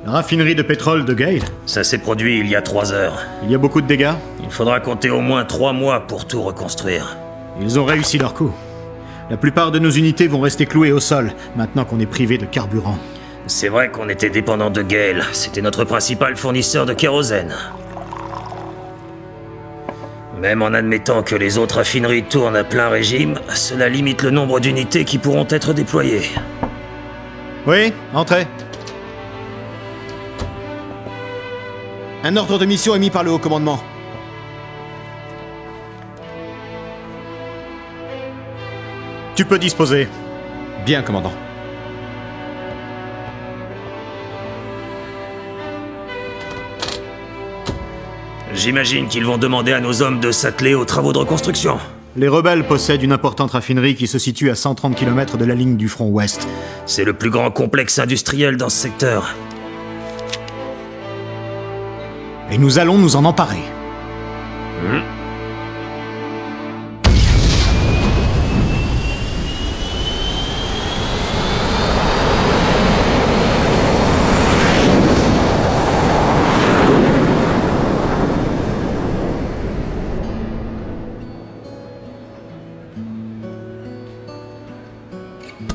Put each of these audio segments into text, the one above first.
Raffinerie de pétrole de Gale. Ça s'est produit il y a 3 heures. Il y a beaucoup de dégâts. Il faudra compter au moins 3 mois pour tout reconstruire. Ils ont réussi leur coup. La plupart de nos unités vont rester clouées au sol, maintenant qu'on est privé de carburant. C'est vrai qu'on était dépendant de Gale. C'était notre principal fournisseur de kérosène. Même en admettant que les autres raffineries tournent à plein régime, cela limite le nombre d'unités qui pourront être déployées. Oui, entrez. Un ordre de mission émis par le haut commandement. Tu peux disposer. Bien, commandant. J'imagine qu'ils vont demander à nos hommes de s'atteler aux travaux de reconstruction. Les rebelles possèdent une importante raffinerie qui se situe à 130 km de la ligne du front ouest. C'est le plus grand complexe industriel dans ce secteur. Et nous allons nous en emparer.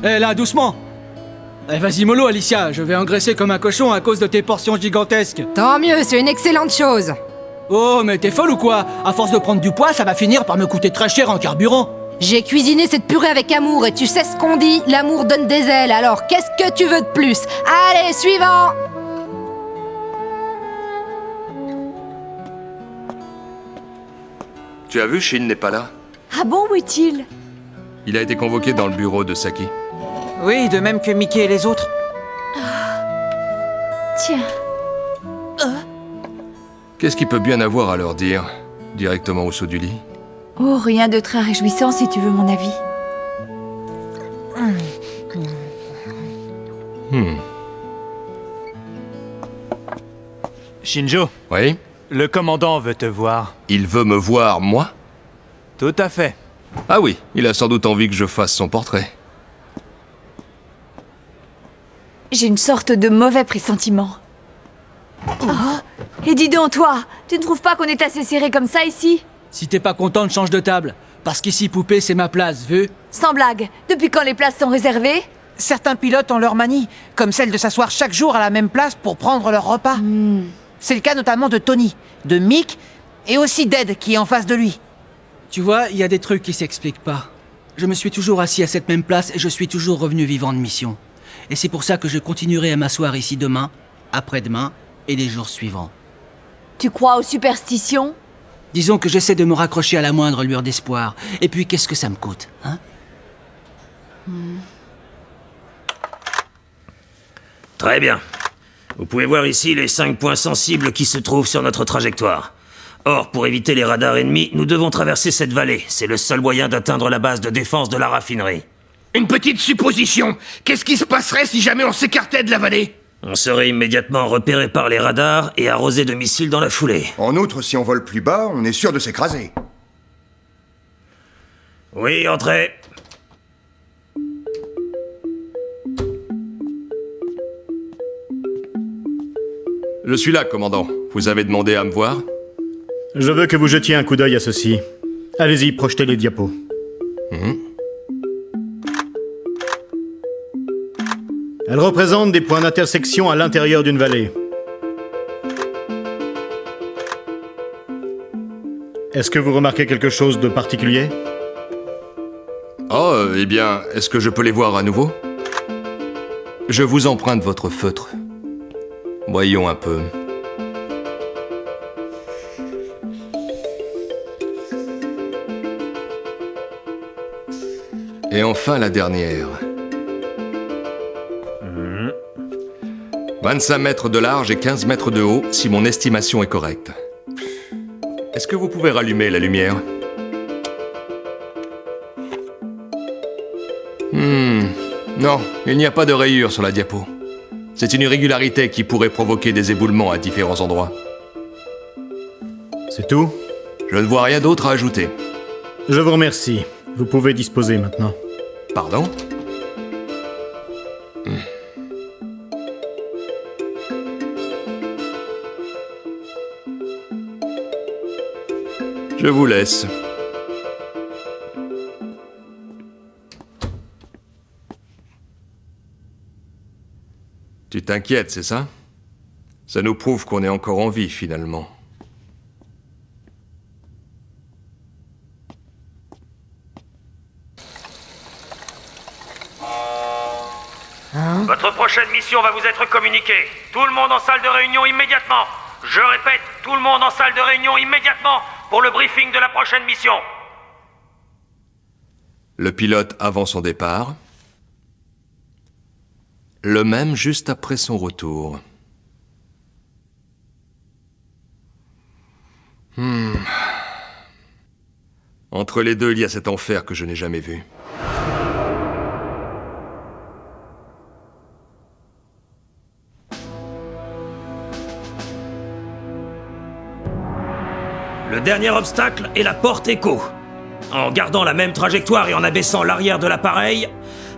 Eh là, doucement. Eh vas-y mollo Alicia, je vais engraisser comme un cochon à cause de tes portions gigantesques. Tant mieux, c'est une excellente chose. Oh, mais t'es folle ou quoi? À force de prendre du poids, ça va finir par me coûter très cher en carburant. J'ai cuisiné cette purée avec amour et tu sais ce qu'on dit, l'amour donne des ailes, alors qu'est-ce que tu veux de plus? Allez, suivant! Tu as vu, Shin n'est pas là. Ah bon, où est-il? Il a été convoqué dans le bureau de Saki. Oui, de même que Mickey et les autres. Tiens. Qu'est-ce qu'il peut bien avoir à leur dire, directement au saut du lit? Oh, rien de très réjouissant si tu veux mon avis. Shinjo, Oui? le commandant veut te voir. Il veut me voir, moi? Tout à fait. Ah oui, il a sans doute envie que je fasse son portrait. J'ai une sorte de mauvais pressentiment. Oh. Et dis donc, toi, tu ne trouves pas qu'on est assez serré comme ça ici? Si t'es pas contente, change de table. Parce qu'ici, poupée, c'est ma place, vu? Sans blague, depuis quand les places sont réservées? Certains pilotes ont leur manie, comme celle de s'asseoir chaque jour à la même place pour prendre leur repas. C'est le cas notamment de Tony, de Mick et aussi d'Ed qui est en face de lui. Tu vois, il y a des trucs qui s'expliquent pas. Je me suis toujours assis à cette même place et je suis toujours revenu vivant de mission. Et c'est pour ça que je continuerai à m'asseoir ici demain, après-demain et les jours suivants. Tu crois aux superstitions? Disons que j'essaie de me raccrocher à la moindre lueur d'espoir. Et puis, qu'est-ce que ça me coûte, hein? Très bien. Vous pouvez voir ici les 5 points sensibles qui se trouvent sur notre trajectoire. Or, pour éviter les radars ennemis, nous devons traverser cette vallée. C'est le seul moyen d'atteindre la base de défense de la raffinerie. Une petite supposition. Qu'est-ce qui se passerait si jamais on s'écartait de la vallée? On serait immédiatement repéré par les radars et arrosé de missiles dans la foulée. En outre, si on vole plus bas, on est sûr de s'écraser. Oui, entrez. Je suis là, commandant. Vous avez demandé à me voir? Je veux que vous jetiez un coup d'œil à ceci. Allez-y, projetez les diapos. Elles représentent des points d'intersection à l'intérieur d'une vallée. Est-ce que vous remarquez quelque chose de particulier? Oh, eh bien, est-ce que je peux les voir à nouveau? Je vous emprunte votre feutre. Voyons un peu. Et enfin la dernière. 25 mètres de large et 15 mètres de haut, si mon estimation est correcte. Est-ce que vous pouvez rallumer la lumière? Non, il n'y a pas de rayure sur la diapo. C'est une irrégularité qui pourrait provoquer des éboulements à différents endroits. C'est tout? Je ne vois rien d'autre à ajouter. Je vous remercie. Vous pouvez disposer maintenant. Pardon? Je vous laisse. Tu t'inquiètes, c'est ça? Ça nous prouve qu'on est encore en vie, finalement. Votre prochaine mission va vous être communiquée. Tout le monde en salle de réunion immédiatement. Je répète, tout le monde en salle de réunion immédiatement pour le briefing de la prochaine mission. Le pilote avant son départ. Le même juste après son retour. Entre les deux, il y a cet enfer que je n'ai jamais vu. Le dernier obstacle est la porte écho. En gardant la même trajectoire et en abaissant l'arrière de l'appareil,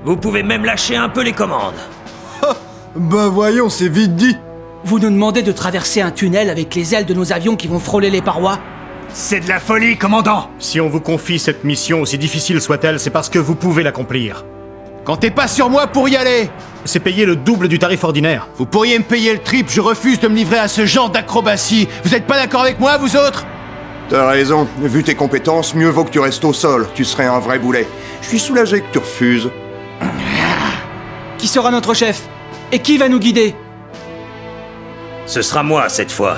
vous pouvez même lâcher un peu les commandes. Ben voyons, c'est vite dit. Vous nous demandez de traverser un tunnel avec les ailes de nos avions qui vont frôler les parois? C'est de la folie, commandant. Si on vous confie cette mission, aussi difficile soit-elle, c'est parce que vous pouvez l'accomplir. Comptez pas sur moi pour y aller. C'est payer le double du tarif ordinaire. Vous pourriez me payer le triple, je refuse de me livrer à ce genre d'acrobatie. Vous êtes pas d'accord avec moi, vous autres? T'as raison. Vu tes compétences, mieux vaut que tu restes au sol. Tu serais un vrai boulet. Je suis soulagé que tu refuses. Qui sera notre chef? Et qui va nous guider? Ce sera moi cette fois.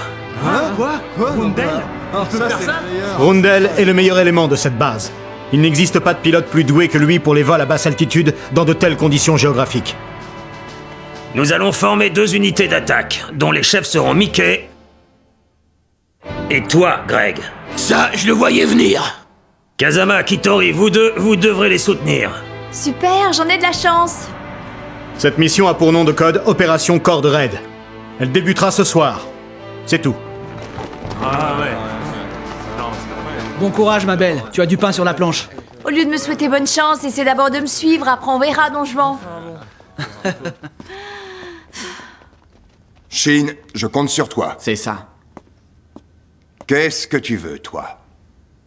Rundel est le meilleur élément de cette base. Il n'existe pas de pilote plus doué que lui pour les vols à basse altitude dans de telles conditions géographiques. Nous allons former 2 unités d'attaque, dont les chefs seront Mickey et toi, Greg. Ça, je le voyais venir. Kazama, Kitori, vous deux, vous devrez les soutenir. Super, j'en ai de la chance. Cette mission a pour nom de code Opération Corde Raide. Elle débutera ce soir. C'est tout. Bon courage, ma belle. Tu as du pain sur la planche. Au lieu de me souhaiter bonne chance, essaie d'abord de me suivre, après on verra dont je vends. Shin, je compte sur toi. C'est ça. Qu'est-ce que tu veux, toi?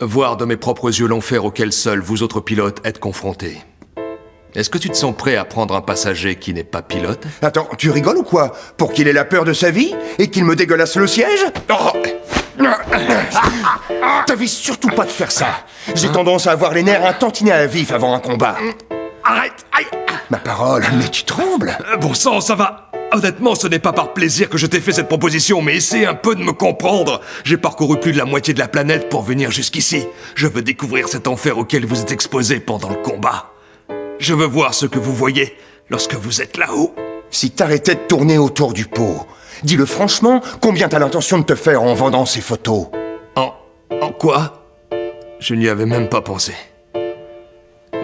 Voir de mes propres yeux l'enfer auquel seuls vous autres pilotes êtes confrontés. Est-ce que tu te sens prêt à prendre un passager qui n'est pas pilote? Attends, tu rigoles ou quoi? Pour qu'il ait la peur de sa vie? Et qu'il me dégueulasse le siège? Oh. T'avises surtout pas de faire ça. J'ai tendance à avoir les nerfs un tantinet à vif avant un combat. Arrête, aïe. Ma parole, mais tu trembles. Bon sang, ça va. Honnêtement, ce n'est pas par plaisir que je t'ai fait cette proposition, mais essaie un peu de me comprendre. J'ai parcouru plus de la moitié de la planète pour venir jusqu'ici. Je veux découvrir cet enfer auquel vous êtes exposés pendant le combat. Je veux voir ce que vous voyez lorsque vous êtes là-haut. Si t'arrêtais de tourner autour du pot, dis-le franchement, combien t'as l'intention de te faire en vendant ces photos? En quoi? Je n'y avais même pas pensé.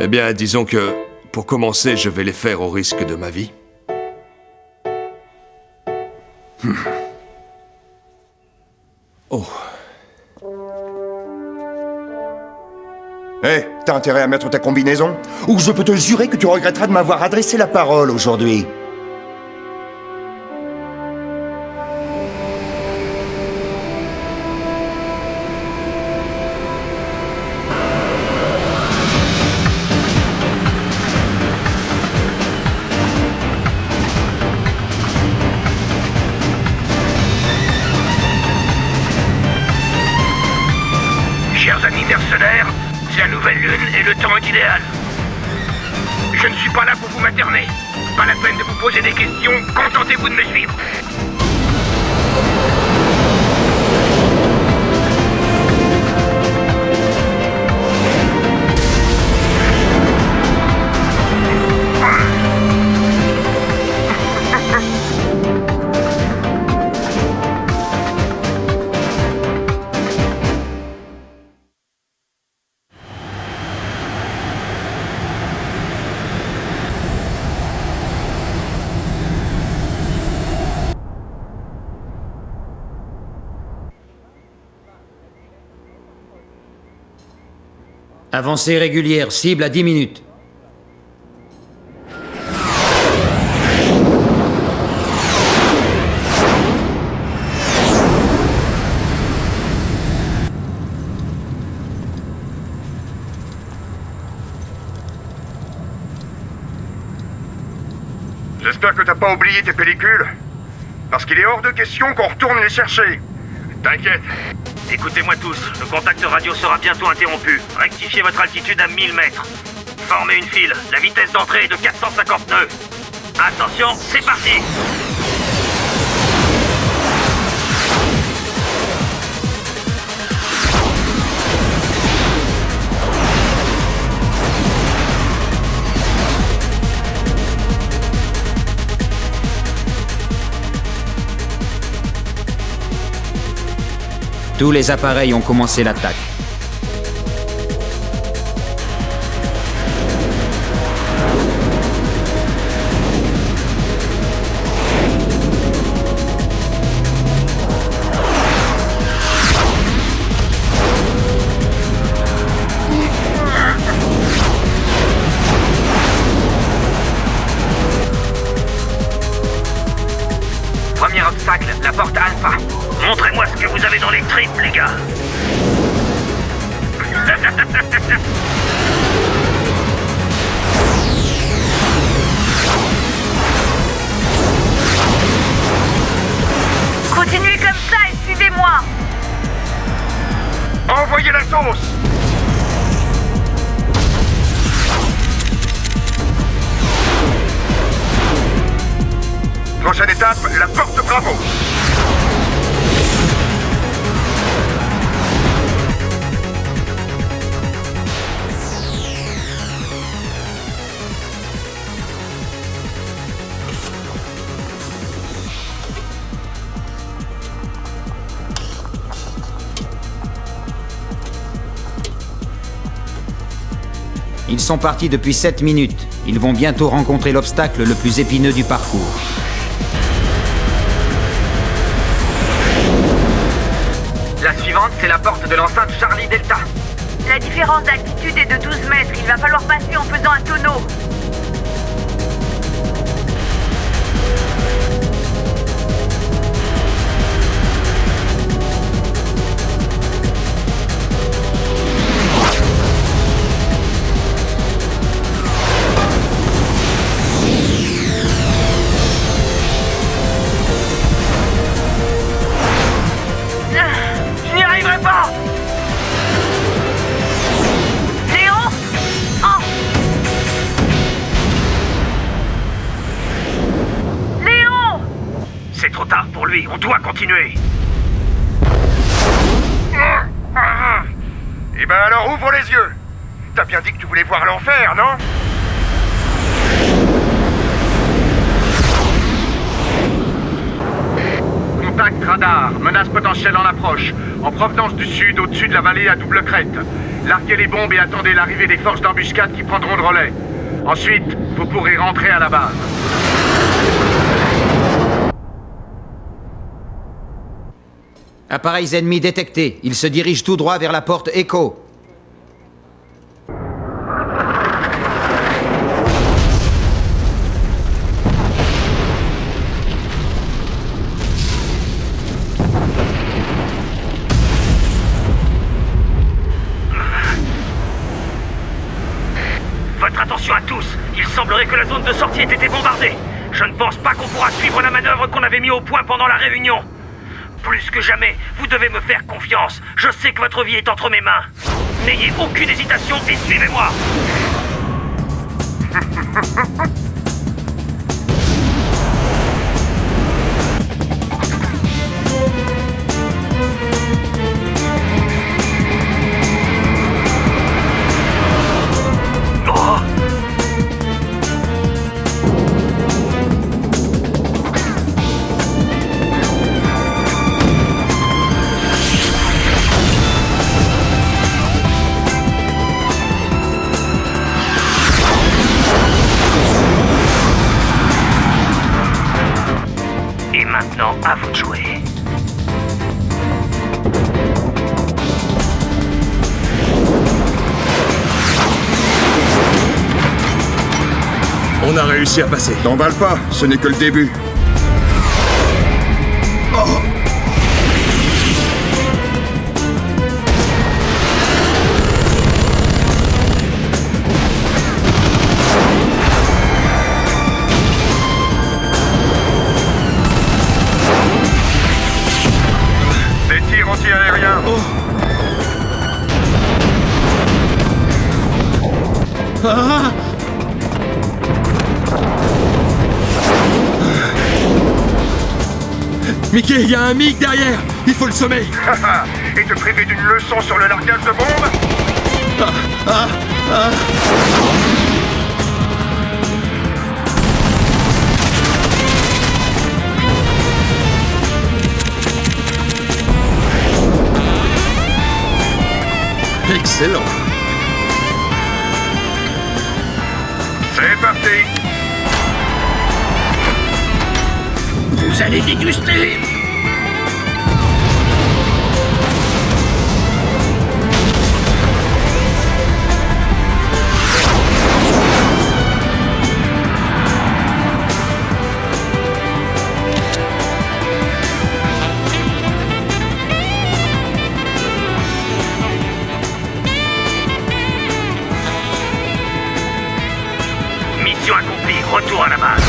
Eh bien, disons que, pour commencer, je vais les faire au risque de ma vie. Oh. Hé, t'as intérêt à mettre ta combinaison? Ou je peux te jurer que tu regretteras de m'avoir adressé la parole aujourd'hui. Chers amis mercenaires, la nouvelle lune est le temps idéal. Je ne suis pas là pour vous materner. Pas la peine de vous poser des questions, contentez-vous de me suivre. Avancée régulière, cible à 10 minutes. J'espère que t'as pas oublié tes pellicules. Parce qu'il est hors de question qu'on retourne les chercher. T'inquiète. Écoutez-moi tous, le contact radio sera bientôt interrompu. Rectifiez votre altitude à 1000 mètres. Formez une file. La vitesse d'entrée est de 450 nœuds. Attention, c'est parti! Tous les appareils ont commencé l'attaque. Premier obstacle, la porte Alpha. Montrez-moi ce que vous avez dans les tripes, les gars. Continuez comme ça et suivez-moi. Envoyez la sauce. Prochaine étape, la porte Bravo. Ils sont partis depuis 7 minutes. Ils vont bientôt rencontrer l'obstacle le plus épineux du parcours. La suivante, c'est la porte de l'enceinte Charlie Delta. La différence d'altitude est de 12 mètres. Il va falloir passer en faisant un tonneau. Je n'y arriverai pas. Léon. Oh. Léon. C'est trop tard pour lui, on doit continuer. Eh ben alors ouvre les yeux. T'as bien dit que tu voulais voir l'enfer, non? Contact radar, menace potentielle en approche. En provenance du sud, au-dessus de la vallée à double crête. Larguez les bombes et attendez l'arrivée des forces d'embuscade qui prendront le relais. Ensuite, vous pourrez rentrer à la base. Appareils ennemis détectés. Ils se dirigent tout droit vers la porte Echo. Votre attention à tous. Il semblerait que la zone de sortie ait été bombardée. Je ne pense pas qu'on pourra suivre la manœuvre qu'on avait mis au point pendant la réunion. Plus que jamais, vous devez me faire confiance. Je sais que votre vie est entre mes mains. N'ayez aucune hésitation et suivez-moi. Oh! Et maintenant, à vous de jouer. On a réussi à passer. T'emballe pas, ce n'est que le début. Mickey, il y a un MiG derrière. Il faut le sommer. Et te priver d'une leçon sur le largage de bombes? Excellent. C'est parti. Vous allez déguster. Mission accomplie, retour à la base.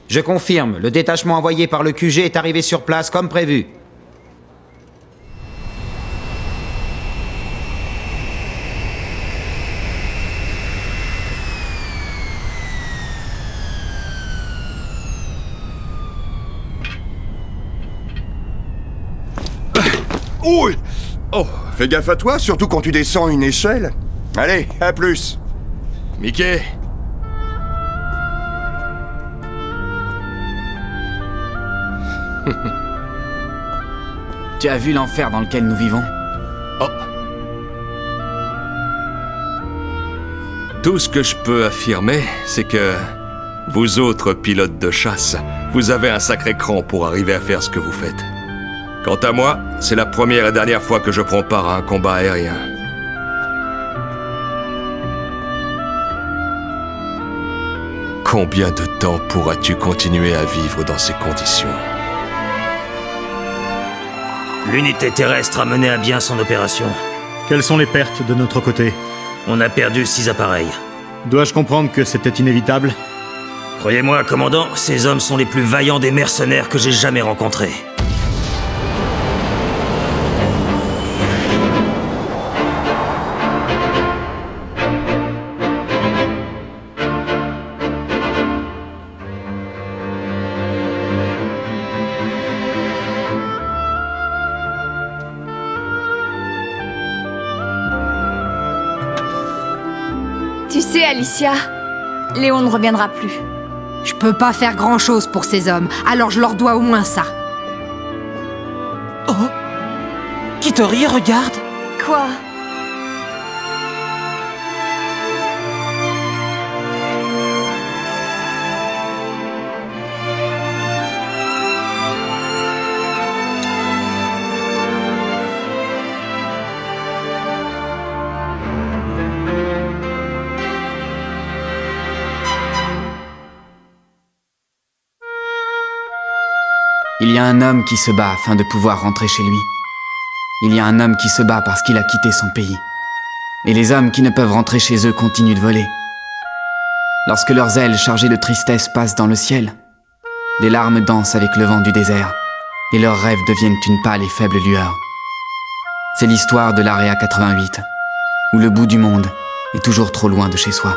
Je confirme, le détachement envoyé par le QG est arrivé sur place comme prévu. Ouh! Oh, fais gaffe à toi, surtout quand tu descends une échelle. Allez, à plus. Mickey. Tu as vu l'enfer dans lequel nous vivons? Oh. Tout ce que je peux affirmer, c'est que vous autres pilotes de chasse, vous avez un sacré cran pour arriver à faire ce que vous faites. Quant à moi, c'est la première et dernière fois que je prends part à un combat aérien. Combien de temps pourras-tu continuer à vivre dans ces conditions? L'unité terrestre a mené à bien son opération. Quelles sont les pertes de notre côté? On a perdu 6 appareils. Dois-je comprendre que c'était inévitable? Croyez-moi, commandant, ces hommes sont les plus vaillants des mercenaires que j'ai jamais rencontrés. Tu sais, Alicia, Léon ne reviendra plus. Je peux pas faire grand-chose pour ces hommes, alors je leur dois au moins ça. Oh, Kitori, regarde. Quoi? Il y a un homme qui se bat afin de pouvoir rentrer chez lui. Il y a un homme qui se bat parce qu'il a quitté son pays. Et les hommes qui ne peuvent rentrer chez eux continuent de voler. Lorsque leurs ailes chargées de tristesse passent dans le ciel, des larmes dansent avec le vent du désert, et leurs rêves deviennent une pâle et faible lueur. C'est l'histoire de l'Area 88, où le bout du monde est toujours trop loin de chez soi.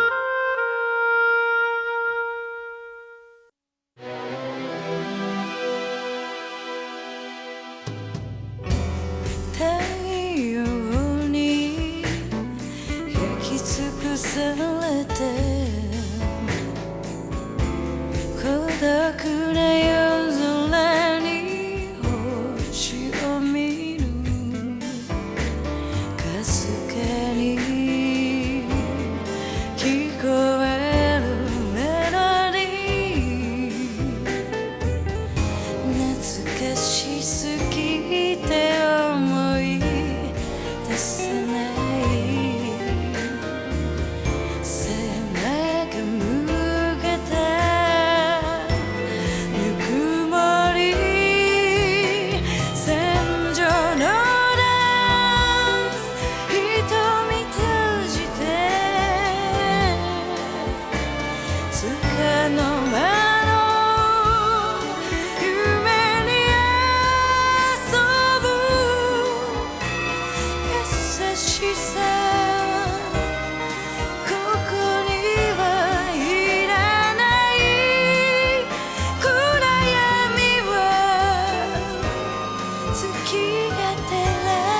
月が照ら